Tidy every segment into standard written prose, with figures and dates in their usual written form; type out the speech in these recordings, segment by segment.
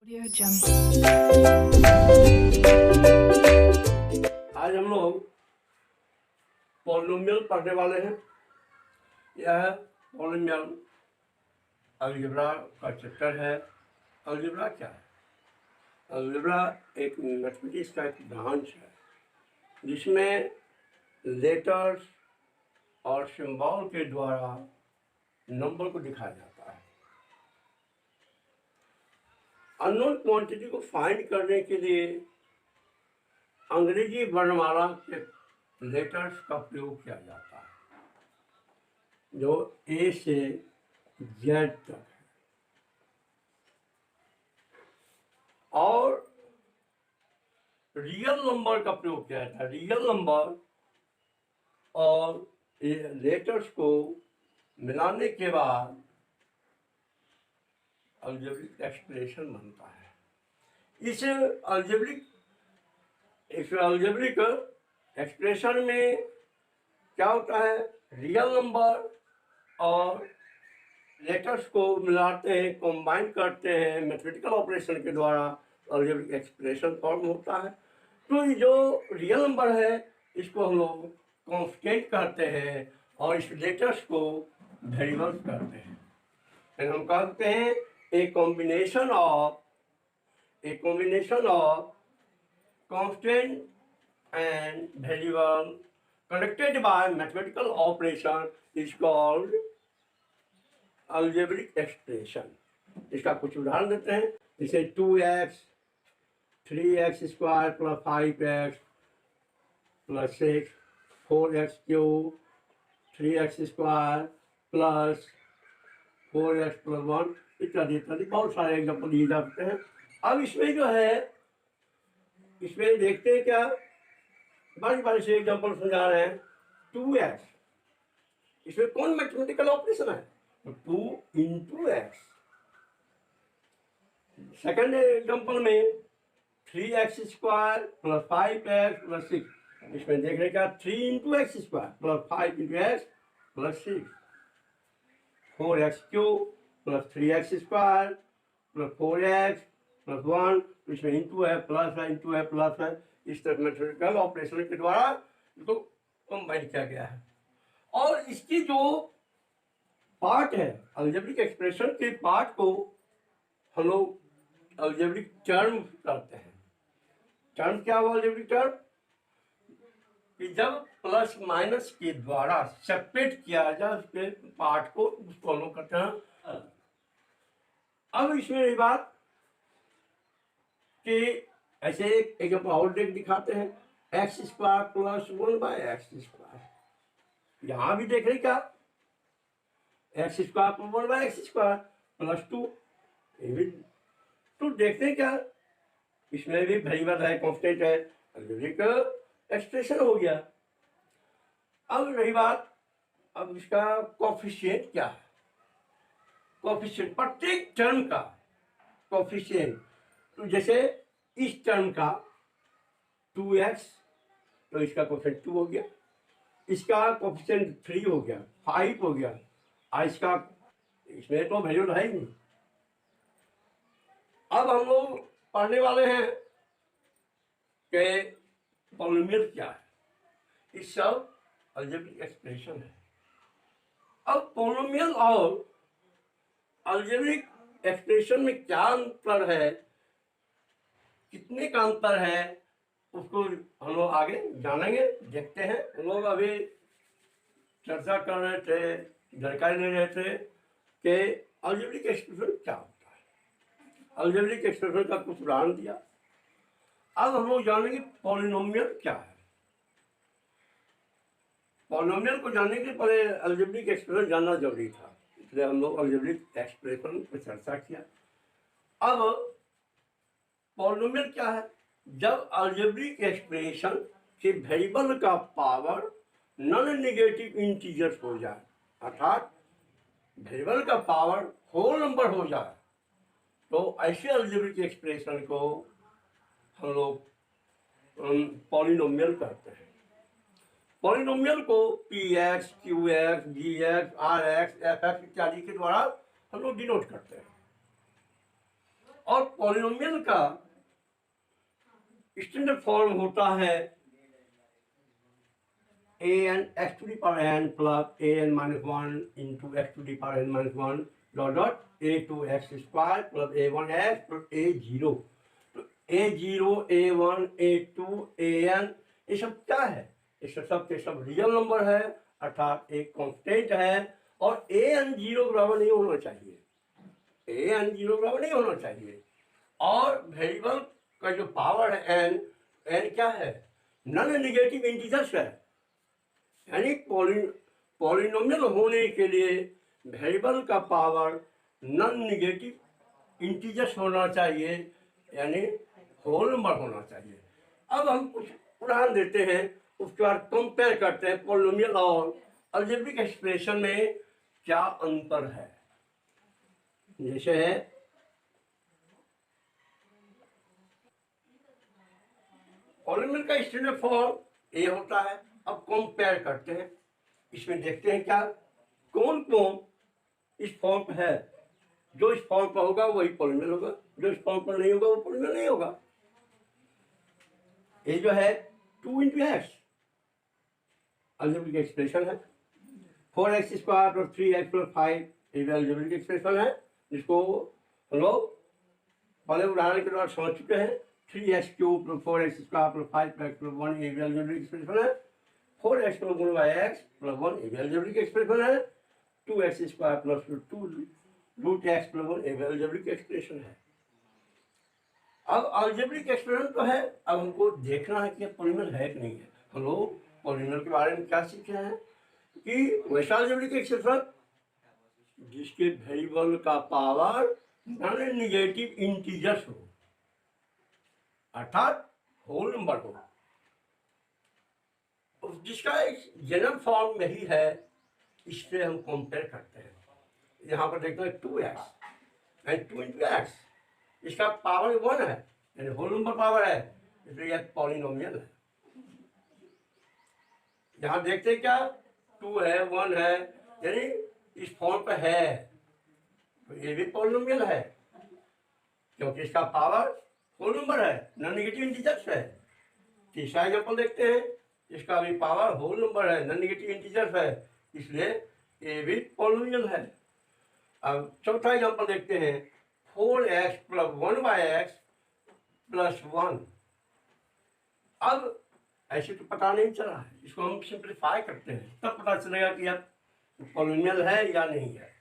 Audio Jungle। आज हम लोग पॉलिनोमियल पढ़ने वाले हैं। यह पॉलिनोमियल अलजेब्रा का चैप्टर है। अलजेब्रा क्या है? अलजेब्रा एक मैथमेटिक्स का एक ब्रांच है जिसमें लेटर्स और सिंबल के द्वारा नंबर को दिखाया जाता है। अननोन क्वांटिटी को फाइंड करने के लिए अंग्रेजी वर्णमाला के लेटर्स का प्रयोग किया जाता है जो ए से जेड तक है, और रियल नंबर का प्रयोग किया जाता है। रियल नंबर और लेटर्स को मिलाने के बाद अलजेब्रिक एक्सप्रेशन बनता है। इस अलजेब्रिक एक्सप्रेशन में क्या होता है? रियल नंबर और लेटर्स को मिलाते हैं, कंबाइन करते हैं मैथमेटिकल ऑपरेशन के द्वारा, अलजेब्रिक एक्सप्रेशन फॉर्म होता है। तो ये जो रियल नंबर है इसको हम लोग कांस्टेंट कहते हैं और इस लेटर्स को वेरिएबल्स कहते हैं। फिर हम कहते हैं a combination of constant and variable connected by mathematical operation is called algebraic expression। इसका कुछ उदाहरण देते हैं, जैसे 2x 3x square plus 5x plus 6 4x cube 3x square plus 4x plus 1 इत्यादि इत्यादि बहुत सारे एग्जाम्पल दिए जाते हैं। अब इसमें जो है, इसमें देखते हैं क्या, बारी बारी से एग्जाम्पल समझा रहे हैं। 2x, इसमें कौन मैथमेटिकल ऑपरेशन है? 2 इंटू एक्स। सेकेंड एग्जाम्पल में 3x square plus 5x plus 6, इसमें देख रहे क्या, 3 into x square plus 5 into x plus 6। 4x cube plus 3x square plus 4x plus 1, इसमें इंटू है, प्लस है, इंटू है, प्लस है। इस तरह मैथमेटिकल ऑपरेशन के द्वारा इसको कंबाइन किया गया है। और इसकी जो पार्ट है, अलजेब्रिक एक्सप्रेशन के पार्ट को हम लोग अलजेब्रिक टर्म करते हैं। टर्म क्या हुआ? अलजेब्रिक टर्म कि जब प्लस माइनस के द्वारा सेपरेट किया जाए उसके पार्ट को, उसको हम लोग करते हैं। अब इसमें ये बात कि ऐसे एक एग्जाम्पल और दिखाते हैं, x square plus 1 by x square. यहां भी देख रहे क्या, x square plus 1 by x square plus 2। तो देखते हैं क्या, इसमें भी वेरिएबल है, कांस्टेंट है, अलजेब्रिक एक्सप्रेशन हो गया। अब रही बात, अब इसका कोफिशिएंट क्या है? कोफिशिएंट प्रत्येक टर्म का कोफिशिएंट, तो जैसे इस टर्म का 2x, तो इसका कोफिशिएंट 2 हो गया, इसका कोफिशिएंट 3 हो गया, 5 हो गया, और इसका, इसमें तो वैल्यू है ही नहीं। अब हम लोग पढ़ने वाले हैं कि पॉलिनोमियल क्या है। इस सब अलजेब्रिक एक्सप्रेशन है। अब पॉलिनोमियल और अलजेब्रिक एक्सप्रेशन में क्या अंतर है, कितने का अंतर है, उसको हम लोग आगे जानेंगे, देखते हैं। हम लोग अभी चर्चा कर रहे थे, जानकारी ले रहे थे कि अलजेब्रिक एक्सप्रेशन क्या होता है। अलजेब्रिक एक्सप्रेशन का कुछ उदाहरण दिया। अब हम लोग जानेंगे पॉलिनोमियल क्या है। पॉलिनोमियल को जानने के लिए पहले अलजेब्रिक एक्सप्रेशन जानना जरूरी था, इसलिए हम लोग अलजेब्रिक एक्सप्रेशन पर चर्चा किया। अब पॉलिनोमियल क्या है? जब अलजेब्रिक एक्सप्रेशन के वेरिएबल का पावर नॉन नेगेटिव इंटीजर्स हो जाए, अर्थात वेरिएबल का पावर होल नंबर हो जाए, तो ऐसे अलजेब्रिक एक्सप्रेशन को हम लोग पॉलिनोमियल कहते हैं। पॉलिनोमियल को px, qx, gx, rx, fx इत्यादि के द्वारा हम लोग डिनोट करते हैं। और पॉलिनोमियल का स्टैंडर्ड फॉर्म होता है an x to the power n plus an minus 1 into x to the power n minus 1 dot a2x square plus a1x plus a0। तो a0, a1, a2, an ये सब क्या है? ये सब के सब रियल नंबर है, अर्थात एक कांस्टेंट है, और an 0 बराबर नहीं होना चाहिए, an 0 बराबर नहीं होना चाहिए। और वेरिएबल का जो पावर है n क्या है? नॉन नेगेटिव इंटीजर्स है, यानी पॉलिनोमियल होने के लिए वेरिएबल का पावर नॉन नेगेटिव इंटीजर्स होना चाहिए, यानी होल नंबर होना चाहिए। अब हम कुछ उदाहरण देते हैं, उसके बाद कंपेयर करते हैं पॉलिनोमियल और अलजेब्रिक एक्सप्रेशन में क्या अंतर है। जैसे है पॉलिनोमियल का स्टैंडर्ड फॉर्म ए होता है। अब कंपेयर करते हैं, इसमें देखते हैं क्या कौन कौन इस फॉर्म पर है। जो इस फॉर्म पर होगा वही पॉलिनोमियल होगा, जो इस फॉर्म पर नहीं होगा वो पॉलिनोमियल नहीं होगा। ये जो है 2 इंटू एक्स अलजेब्रिक एक्सप्रेशन है, 4x square plus 3x plus 5 ये अलजेब्रिक एक्सप्रेशन है, जिसको हम लोग पहले उदाहरण के द्वारा समझ चुके हैं। 3x cube plus 4x square plus 5x plus 1 ये अलजेब्रिक एक्सप्रेशन है। 4x प्लस 1 प्लस 1 ये अलजेब्रिक एक्सप्रेशन है। 2x square plus 2 root x plus 1 ये अलजेब्रिक एक्सप्रेशन है। अब अलजेब्रिक एक्सप्रेशन तो है, अब हमको देखना है कि पॉलिनोमियल है कि नहीं है। हम लोग पॉलिनोमियल के बारे में क्या सीखे हैं कि वैसा अलजेब्रिक एक्सप्रेशन जिसके वेरिएबल का पावर नॉन नेगेटिव इंटीजर्स हो, अर्थात होल नंबर हो, जिसका एक जनरल फॉर्म यही है। इससे हम कंपेयर करते हैं। यहाँ पर देखते हैं 2x एंड 2 इंटू एक्स, इसका पावर 1 है, यानी होल नंबर पावर है, इसलिए यह पॉलिनोमियल है। यहाँ देखते हैं क्या 2 है 1 है, यानी इस फॉर्म पे है, तो ये भी पॉलिनोमियल है, क्योंकि इसका पावर होल नंबर है, नॉन नेगेटिव इंटीजर्स है। तीसरा एग्जांपल देखते हैं, इसका भी पावर होल नंबर है, नॉन नेगेटिव इंटीजर्स है, इसलिए ये भी पॉलिनोमियल है। अब चौथा एग्जांपल देखते हैं, 4x प्लस 1/x प्लस 1। अब ऐसे तो पता नहीं चला है, इसको हम सिंप्लीफाई करते हैं, तब पता चलेगा कि अब पॉलिनोमियल है या नहीं है।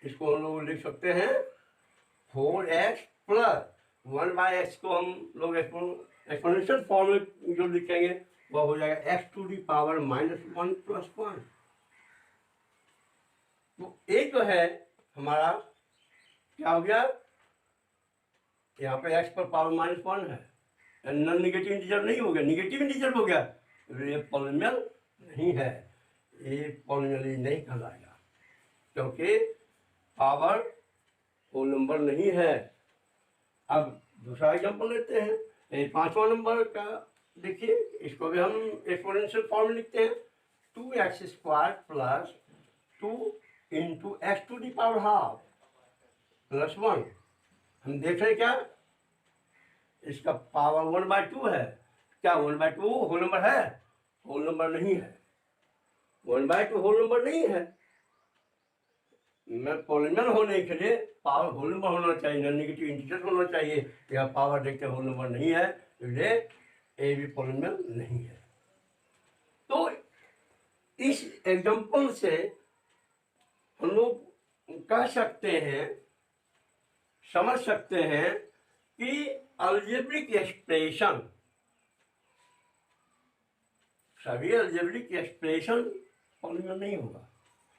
इसको हम लोग लिख सकते हैं 4x प्लस 1/x को हम लोग एक्सपोनेंशियल फॉर्म में जो लिखेंगे वह हो जाएगा x to the power -1 plus 1। तो एक जो है हमारा क्या हो गया, यहाँ पे x पर पावर -1 है, नॉन नेगेटिव इंटीजर नहीं हो गया, नेगेटिव इंटीजर हो गया, तो ये पॉलिनोमियल नहीं है, ये पॉलिनोमियल नहीं कहलाएगा, क्योंकि पावर होल नंबर नहीं है। अब दूसरा एग्जांपल लेते हैं, ये 5वां नंबर का देखिए, इसको भी हम एक्सपोनेंशियल फॉर्म लिखते हैं। 2x square plus 2 into x to the power half plus 1। हम देख रहे हैं क्या, इसका पावर 1/2 है। क्या 1/2 होल नंबर है? होल नंबर नहीं है, 1/2 होल नंबर नहीं है। मैं पॉलिनोमियल होने के लिए पावर होल नंबर होना चाहिए, नॉन नेगेटिव इंटीजर होना चाहिए। यह पावर देखते होल नंबर नहीं है, इसलिए ए भी पॉलिनोमियल नहीं है। तो इस एग्जांपल से हम लोग कह सकते हैं, समझ सकते हैं कि अलजेब्रिक एक्सप्रेशन, सभी अलजेब्रिक एक्सप्रेशन पॉलिनोमियल नहीं होगा।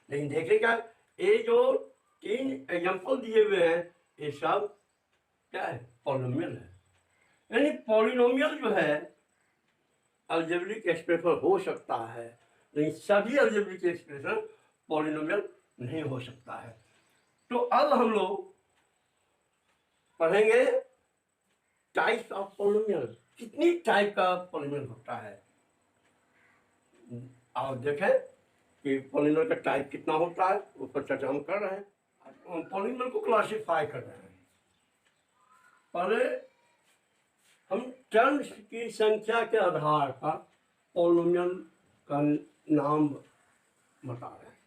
लेकिन देखिएगा ये जो 3 एग्जांपल दिए हुए हैं ये सब क्या है, पॉलिनोमियल है। यानी पॉलिनोमियल जो है अलजेब्रिक एक्सप्रेशन हो सकता है, लेकिन सभी अलजेब्रिक एक्सप्रेशन पॉलिनोमियल नहीं हो सकता है। तो अब हम लोग पढ़ेंगे टाइप्स ऑफ पॉलिनोमियल, कितनी टाइप का पॉलिनोमियल होता है। आप देखें कि पॉलिनोमियल का टाइप कितना होता है, उस पर चर्चा हम कर रहे हैं। पॉलिनोमियल को क्लासिफाई कर रहे हैं। पहले हम टर्म्स की संख्या के आधार पर पॉलिनोमियल का नाम बता रहे हैं।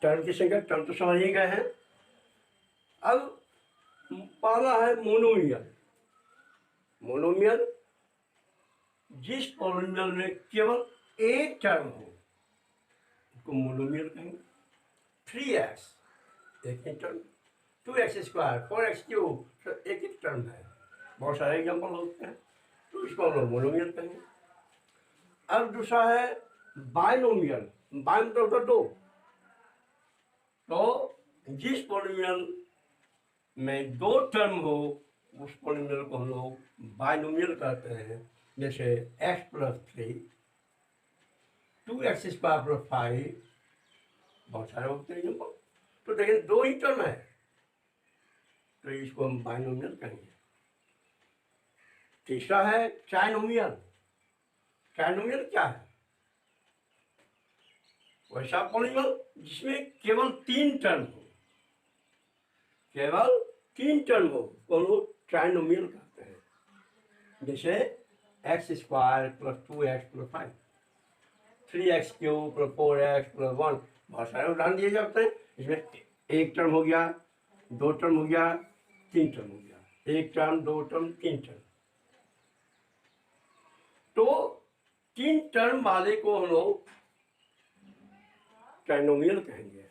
टर्म की संख्या, टर्म तो समझ ही गए हैं। अब पहला है मोनोमियल। मोनोमियल जिस पॉलिनोमियल में केवल एक टर्म हो उसको मोनोमियल कहेंगे। 3x एक ही टर्म, 2x², 4x³ तो एक ही टर्म है। बहुत सारे एग्जाम्पल होते हैं, तो इसको हम लोग मोनोमियल कहेंगे। अब दूसरा है बाइनोमियल। बाइ मतलब तो दो। तो जिस पॉलिनोमियल में दो टर्म हो उस पॉलिनोमियल को हम लोग बाइनोमियल कहते हैं। जैसे x+3, 2x²+5, बहुत सारे होते हैं एग्जाम्पल। तो देखिए दो ही टर्म है तो इसको हम बाइनोमियल कहेंगे। तीसरा है ट्राइनोमियल। ट्राइनोमियल क्या है? वैसा पॉलिनोमियल जिसमें केवल तीन टर्म हो, केवल तीन टर्म हो तो हम लोग ट्राइनोमियल कहते हैं। जैसे x² + 2x + 5, 3x³ + 4x + 1, बहुत सारे उदाहरण दिए जाते हैं। इसमें एक टर्म हो गया, दो टर्म हो गया, तीन टर्म हो गया। एक टर्म, दो टर्म, तीन टर्म। तो तीन टर्म वाले को हम लोग ट्राइनोमियल कहेंगे।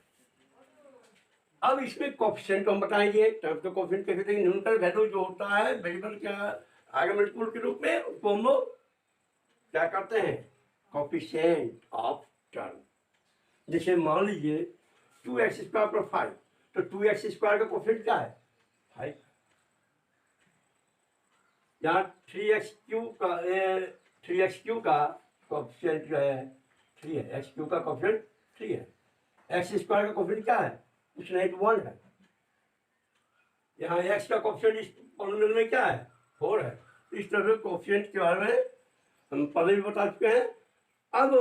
अब इसमें कोफिशिएंट हम बताएंगे। टर्म के कोफिशिएंट कहते हैं न्यूनतम वैल्यू जो होता है वेरिएबल के आर्गुमेंट के रूप में, उसको हम लोग क्या करते हैं? Coefficient of term. जैसे मान लीजिए 2x² + 5, तो 2x² का कोफिशिएंट क्या है? 5। यहाँ 3x³ का कोफिशिएंट जो है 3 है। x³ का कोफिशिएंट 3 है। x² का कोफिशिएंट क्या है? कुछ नहीं, 1 है। यहाँ x का कोफिशिएंट इस पॉलिनोमियल में क्या है? 4 है। इस तरह से कोफिशिएंट के बारे में हम पहले भी बता चुके हैं। अब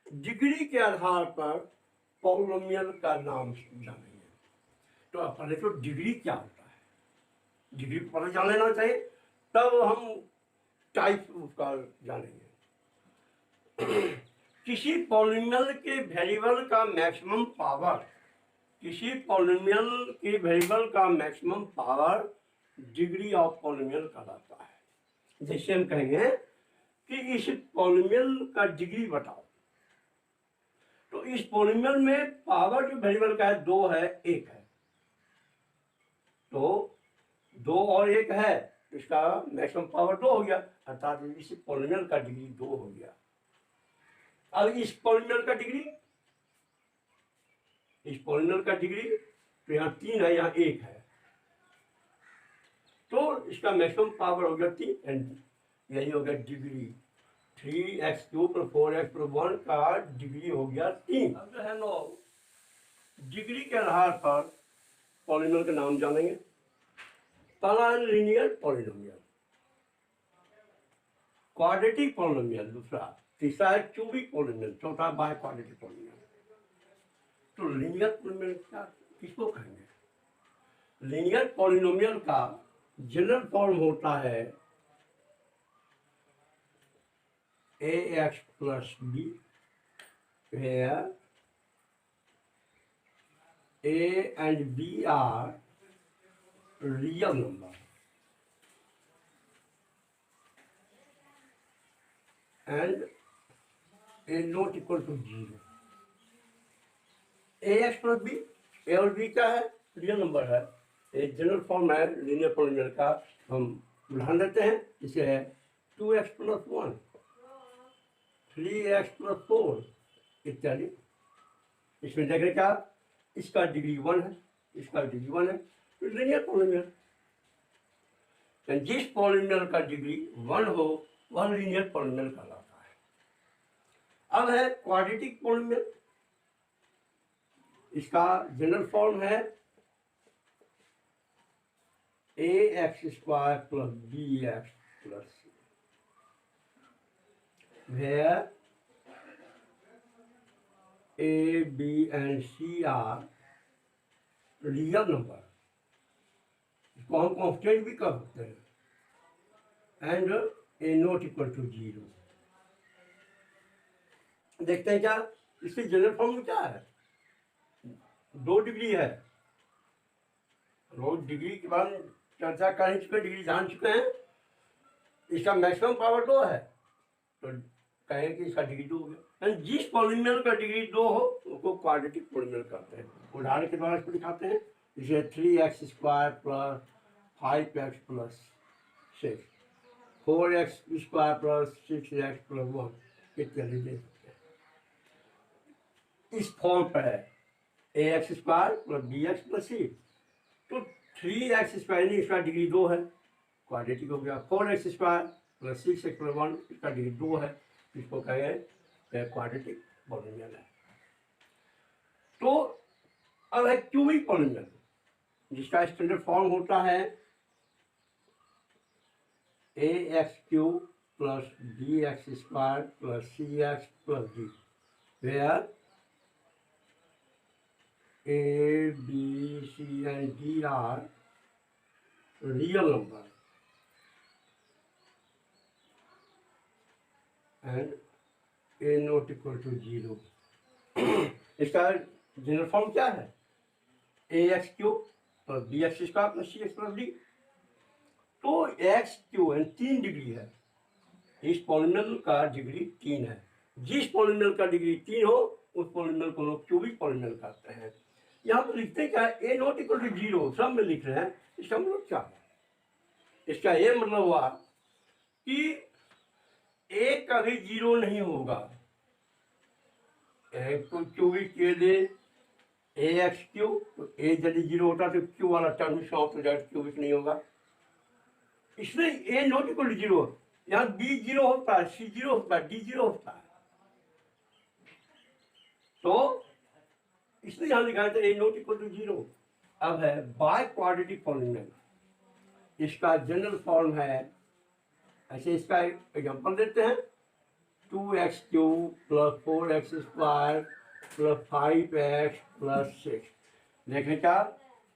डिग्री के आधार पर पॉलिनोमियल का नाम जानेंगे। तो अब पहले तो डिग्री क्या होता है, डिग्री को पहले जान लेना चाहिए, तब हम टाइप उसका जानेंगे। किसी पॉलिनोमियल के वेरिएबल का मैक्सिमम पावर, किसी पॉलिनोमियल के वेरिएबल का maximum power degree of polynomial कहलाता है। जैसे हम कहेंगे कि इस पॉलिनोमियल का डिग्री बताओ, तो इस पॉलिनोमियल में पावर जो वेरिएबल का है 2 है, 1 है। तो 2 और 1 है, इसका मैक्सिमम पावर 2 हो गया, अर्थात इस पॉलिनोमियल का डिग्री 2 हो गया। अब इस पॉलिनोमियल का डिग्री, इस पॉलिनोमियल का डिग्री तो यहाँ 3 है, यहाँ 1 है, तो इसका मैक्सिमम पावर हो गया 3, एंड यही हो गया डिग्री। 3x³ + 4x + 1 का डिग्री हो गया 3। अब जो है लोग डिग्री के आधार पर पॉलिनोमियल के नाम जानेंगे। पहला है लीनियर पॉलिनोमियल, क्वाड्रेटिक पॉलिनोमियल दूसरा, तीसरा है क्यूबिक पॉलिनोमियल, चौथा बाय क्वाड्रेटिक पॉलिनोमियल। तो लीनियर पॉलिनोमियल क्या, किसको कहेंगे? लीनियर पॉलिनोमियल का जनरल फॉर्म होता है ax + b, where a and b are real number and a not equal to 0। ax + b, a और b क्या है? रियल नंबर है। एक जनरल फॉर्म है लीनियर पॉलिनोमियल का। हम उदाहरण देते हैं, इसे है 2x + 1, 3x + 4 इत्यादि। इसमें देख रहे क्या, इसका डिग्री 1 है, इसका डिग्री 1 है, तो लीनियर पॉलिनोमियल। जिस पॉलिनोमियल का डिग्री 1 हो वह लीनियर पॉलिनोमियल कहलाता है। अब है क्वाड्रेटिक पॉलिनोमियल। इसका जनरल फॉर्म है ax² + bx + c, where A, B and C are real number, इसको हम कांस्टेंट भी कर सकते हैं, and a not equal to zero. देखते हैं क्या इसकी जनरल फॉर्म क्या है। 2 डिग्री है, रोज डिग्री के बाद चर्चा कर चुके, डिग्री जान चुके हैं। इसका मैक्सिमम पावर 2 है, तो कहें कि इसका डिग्री 2 हो गया। यानी जिस पॉलिनोमियल का डिग्री 2 हो उसको क्वाड्रेटिक पॉलिनोमियल कहते हैं। उदाहरण के द्वारा इसको दिखाते हैं, जैसे 3x² plus 5x plus 6, 4x² plus 6x plus 1 इत्यादि दे सकते हैं। इस फॉर्म पर है ax² plus bx plus c, तो 3x² यानी इसका डिग्री 2 है, क्वाड्रेटिक हो गया। 4x² प्लस 6x प्लस 1 इसका डिग्री 2 है, इसको कहें क्वाड्रेटिक पॉलिनोमियल है। तो अब है क्यूबिक पॉलिनोमियल, जिसका स्टैंडर्ड फॉर्म होता है ax³ plus bx² plus cx plus d, where a, b, c and d are real number and a not equal to 0। इसका जनरल फॉर्म क्या है, ax³ plus bx² plus cx plus d। तो x³ 3 degree है, इस polynomial का degree 3 है। जिस polynomial का डिग्री 3 हो उस पॉलिनोमियल को लोग क्यूबिक पॉलिनोमियल कहते हैं। यहाँ पर लिखते हैं क्या, a नॉट इक्वल टू 0 सब में लिख रहे हैं। इसका मतलब क्या है, इसका ये मतलब हुआ कि a कभी 0 नहीं होगा। तो क्यूबिक के लिए ax³ तो a यदि 0 होता तो q वाला टर्म शॉर्ट हो जाए, क्यूबिक नहीं होगा। इसलिए a नॉट इक्वल टू 0, यहाँ b 0 होता है, c 0 होता है, d 0 होता है। तो इसलिए यहाँ लिखा है a नॉट इक्वल टू 0। अब है बाय क्वाड्रेटिक पॉलिनोमियल, इसका जनरल फॉर्म है ऐसे। इसका एग्जांपल देते हैं, 2x³ plus 4x² plus 5x plus 6। देखें क्या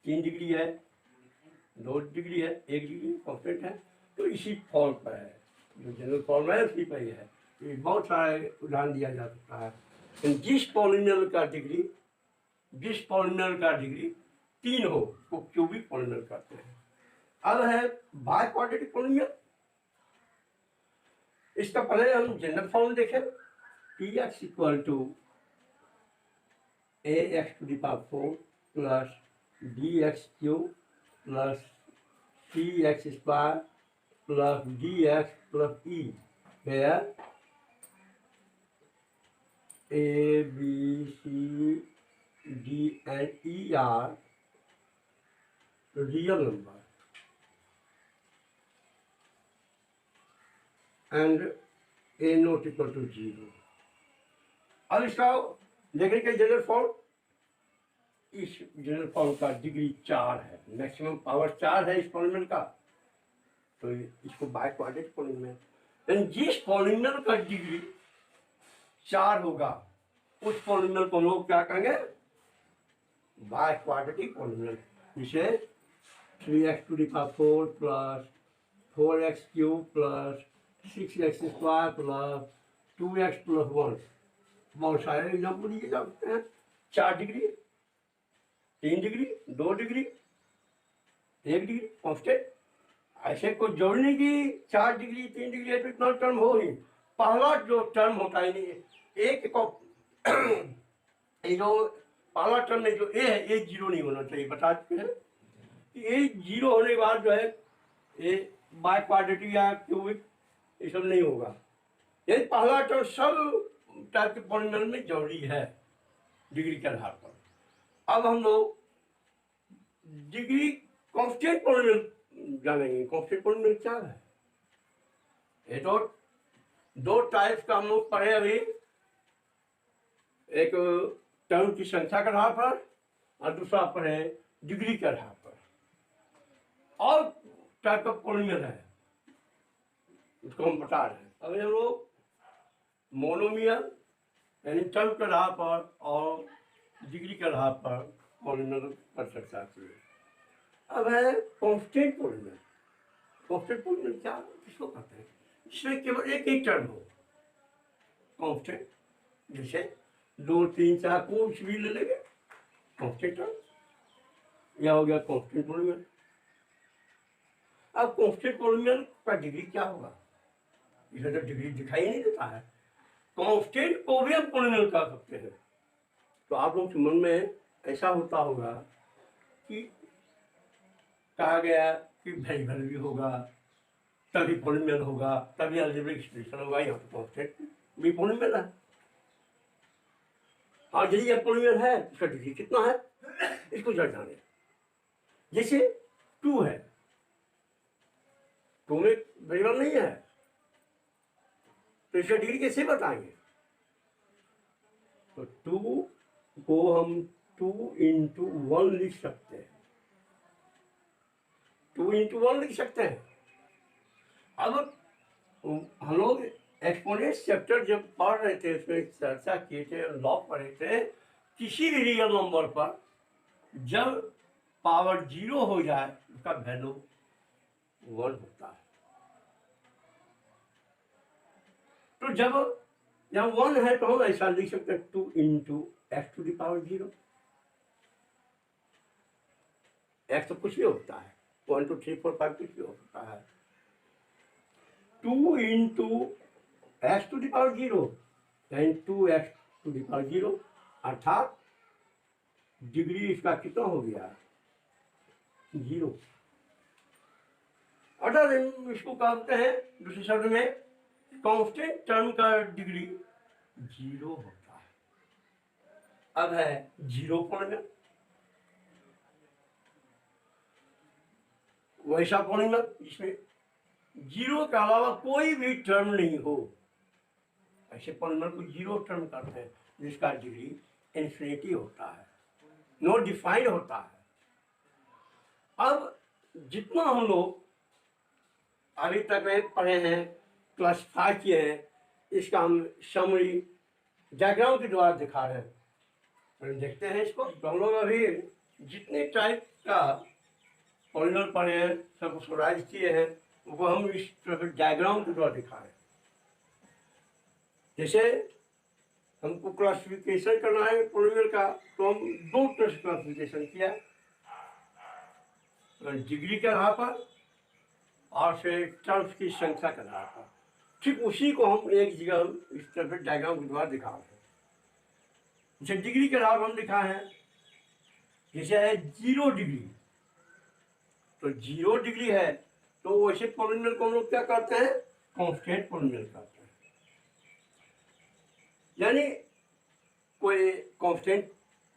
3 डिग्री है, 2 डिग्री है, 1 डिग्री कांस्टेंट है, तो इसी फॉर्म पर है, जो जनरल फॉर्म है उसी पर ही है। ये बहुत सारे उदाहरण दिया जा सकता है। जिस पॉलिनोमियल का डिग्री 3 हो वो क्यूबिक पॉलिनोमियल कहते हैं। अब है बाय क्वाड्रेटिक पॉलिनोमियल, इसका पहले हम जनरल फॉर्म देखें, px equal to ax⁴ plus bx³ plus cx² plus dx plus e, where a, b, c, d and e are real number and a not equal to 0। अब इसका देखने के general form, इस general form का degree 4 है, maximum power 4 है इस polynomial का, तो इसको बाय क्वाड्रेटिक पॉलिनोमियल। जिस पॉलिनोमियल का डिग्री 4 होगा उस पॉलिनोमियल को लोग क्या कहेंगे, बाय क्वाड्रेटिक पॉलिनोमियल। जिसे 3x⁴ plus 4x³ plus 6x² plus 2x plus 1, बहुत सारे एग्जाम्पल दिए जा सकते हैं। 4 degree, 3 degree, 2 degree, 1 degree constant. ऐसे कोई जरूरी नहीं कि 4 डिग्री 3 डिग्री है तो इतना टर्म हो ही। पहला जो टर्म होता है नहीं, एक को जो पहला टर्म में जो ए है, ए 0 नहीं होना चाहिए। बता चुके हैं कि ए 0 होने के बाद जो है ए बाय क्वाड्रेटिक या क्यूबिक ये सब नहीं होगा। यही पहला टर्म सब टाइप के पॉलिनोमियल में जरूरी है डिग्री के आधार पर। अब हम लोग डिग्री कांस्टेंट पॉलिनोमियल जानेंगे। कांस्टेंट पॉलिनोमियल क्या है, ये तो 2 टाइप्स का हम लोग पढ़े अभी, एक टर्म की संख्या के आधार पर और दूसरा पढ़े डिग्री के आधार पर। और टाइप का पॉलिनोमियल है उसको हम बता रहे हैं। अभी हम लोग मोनोमियल यानी टर्म के आधार पर और डिग्री के आधार पर पॉलिनोमियल पर चर्चा की। अब है कांस्टेंट पॉलिनोमियल। कांस्टेंट पॉलिनोमियल क्या किसको कहते हैं? इसमें केवल एक ही टर्म हो कांस्टेंट, जैसे 2, 3, 4 कुछ भी ले लेंगे कांस्टेंट टर्म, यह हो गया कांस्टेंट पॉलिनोमियल। अब कांस्टेंट पॉलिनोमियल का डिग्री क्या होगा? इसे तो डिग्री दिखाई नहीं देता है। कांस्टेंट को भी हम पॉलिनोमियल कह सकते हैं। तो आप लोग के मन में ऐसा होता होगा कि कहा गया कि वेरिएबल भी होगा तभी पॉलिनोमियल होगा, तभी अलजेब्रिक एक्सप्रेशन होगा, यहाँ तो कांस्टेंट भी पॉलिनोमियल है। और यदि यह पॉलिनोमियल है इसका डिग्री कितना है इसको जरा जाने। जैसे 2 है, 2 में वेरिएबल नहीं है तो इसका डिग्री कैसे बताएंगे? तो 2 को हम 2 into 1 लिख सकते हैं, 2 into 1 लिख सकते हैं। अब हम लोग एक्सपोनेंट चैप्टर जब पढ़ रहे थे उसमें चर्चा किए थे, लॉग पढ़े थे, किसी भी रियल नंबर पर जब पावर 0 हो जाए उसका वैल्यू 1 होता है। तो जब यहाँ 1 है तो हम ऐसा लिख सकते हैं 2 into x to the power 0। x तो कुछ भी होता है, 1, 2, 3, 4, 5 कुछ भी होता है। 2 into x to the power 0 यानी 2x to the power 0, अर्थात डिग्री इसका कितना हो गया? 0। अर्थात इसको कहते हैं दूसरे शब्द में कांस्टेंट टर्म का डिग्री 0 होता है। अब है 0 पॉलिनोमियल। वैसा पॉलिनोमियल जिसमें 0 के अलावा कोई भी टर्म नहीं हो, ऐसे पॉलिनोमियल को 0 टर्म करते हैं जिसका डिग्री इन्फिनिटी होता है, नो डिफाइंड होता है। अब जितना हम लोग अभी तक में पढ़े हैं, क्लासिफाई किए हैं, इसका हम समरी डायग्राम के द्वारा दिखा रहे हैं। तो देखते हैं इसको। तो हम लोग अभी जितने टाइप का पॉलिनोमियल पढ़े हैं सब समराइज किए हैं, वो हम इस डायग्राम के द्वारा दिखा रहे हैं। जैसे हमको क्लासिफिकेशन करना है पॉलिनोमियल का, तो हम 2 तरह से क्लासिफिकेशन किया, डिग्री के आधार पर और फिर टर्म्स की संख्या के आधार पर। ठीक उसी को हम एक जगह हम इस तरह से डायग्राम के द्वारा दिखा रहे हैं। जैसे डिग्री के आधार पर हम दिखा है, जैसे है 0 डिग्री, तो 0 डिग्री है तो वैसे पॉलिनोमियल को हम लोग क्या करते हैं? कांस्टेंट पॉलिनोमियल करते हैं। यानी कोई कांस्टेंट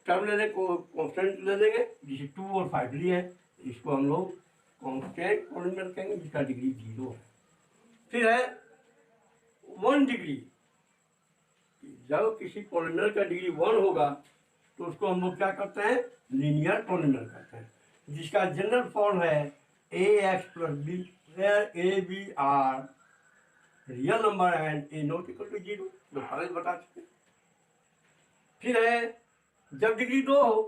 टर्म ले लेंगे, कांस्टेंट ले लेंगे, जैसे 2 और 5 लिए हैं, इसको हम लोग कांस्टेंट पॉलिनोमियल कहेंगे जिसका डिग्री 0 है। फिर है 1 डिग्री। जब किसी पॉलिनोमियल का डिग्री 1 होगा तो उसको हम लोग क्या करते हैं? लीनियर पॉलिनोमियल करते हैं, जिसका जनरल फॉर्म है ax plus b, where a b are real number and a not equal to 0, जो पहले बता चुके। फिर है जब डिग्री 2 हो,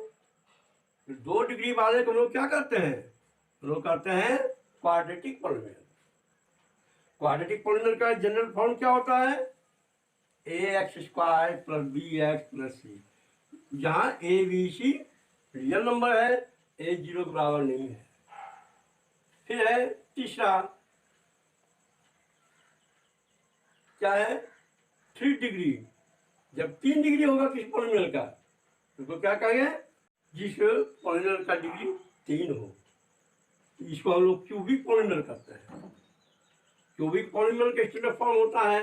तो 2 डिग्री वाले को लोग क्या करते हैं? लोग करते हैं क्वाड्रेटिक पॉलिनोमियल। क्वाड्रेटिक पॉलिनोमियल का जनरल फॉर्म क्या होता है? ax² plus bx plus c, जहाँ a b c real number है, a 0 के बराबर नहीं है। फिर है तीसरा क्या है? 3 डिग्री। जब 3 डिग्री होगा किसी पॉलिनोमियल का तो उसको क्या कहेंगे? जिस पॉलिनोमियल का डिग्री 3 हो, इसको हम लोग क्यूबिक पॉलिनोमियल करते हैं। क्यूबिक पॉलिनोमियल का स्टैंडर्ड फॉर्म होता है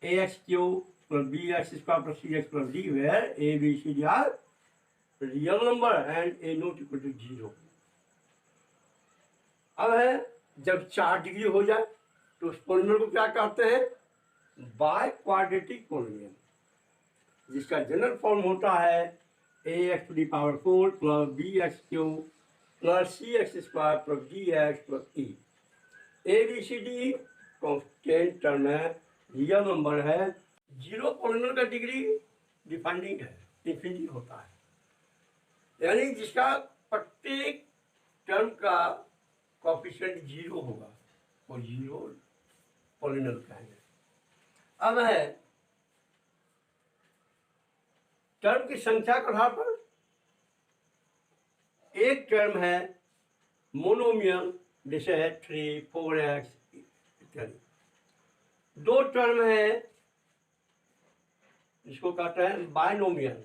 ax³ plus bx² plus cx plus d, where a b c d are real number and a not equal to 0। अब है जब 4 डिग्री हो जाए तो उस पॉलिनोमियल को क्या कहते हैं? बाय क्वाड्रेटिक पॉलिनोमियल, जिसका जनरल फॉर्म होता है ax to the power 4 plus bx³ plus cx² plus dx plus e। a b c d constant term है, रियल नंबर है, जीरो पॉलिनोमियल का डिग्री डिफाइनिंग है, इन्फिनिटी होता है, यानी जिसका प्रत्येक टर्म का कोएफिशिएंट जीरो होगा वो जीरो पॉलिनोमियल कहेंगे। अब है टर्म की संख्या के आधार पर, एक टर्म है मोनोमियल जैसे है 3, 4x इत्यादि। दो टर्म है जिसको कहते हैं बाइनोमियल,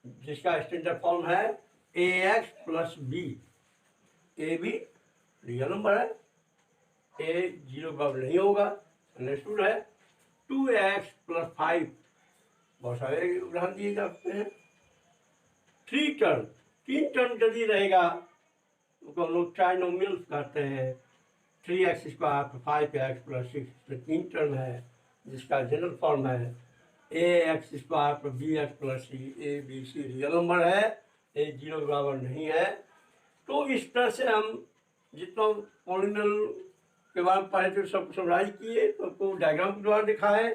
जिसका स्टैंडर्ड फॉर्म है ax प्लस b। ए भी रियल नंबर है, ए जीरो बराबर नहीं होगा, अंडरस्टूड है। 2x प्लस 5, बहुत सारे उदाहरण दिए जाते हैं। तीन टर्म यदि रहेगा तो हम लोग ट्राइनोमियल कहते हैं। 3x स्क्वायर 5x प्लस 6 तीन टर्म है, जिसका जनरल फॉर्म है ax square bx plus c। A b c real number है, ए जीरो बराबर नहीं है। तो इस तरह से हम जितना पॉलिनोमियल के बारे में पढ़े थे सब समराइज किए, तो आपको डायग्राम के द्वारा दिखा है।